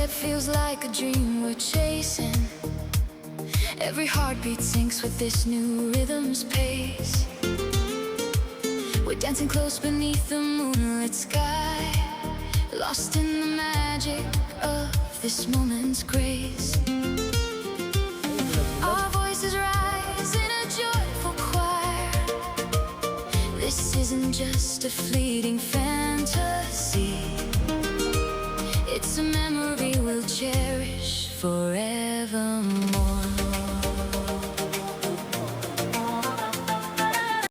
that feels like a dream we're chasing. Every heartbeat syncs with this new rhythm's pace. We're dancing close beneath the moonlit sky, lost in the magic of this moment's grace. Our voices rise in a joyful choir. This isn't just a fleeting fantasy, it's a memory we'll cherish forevermore.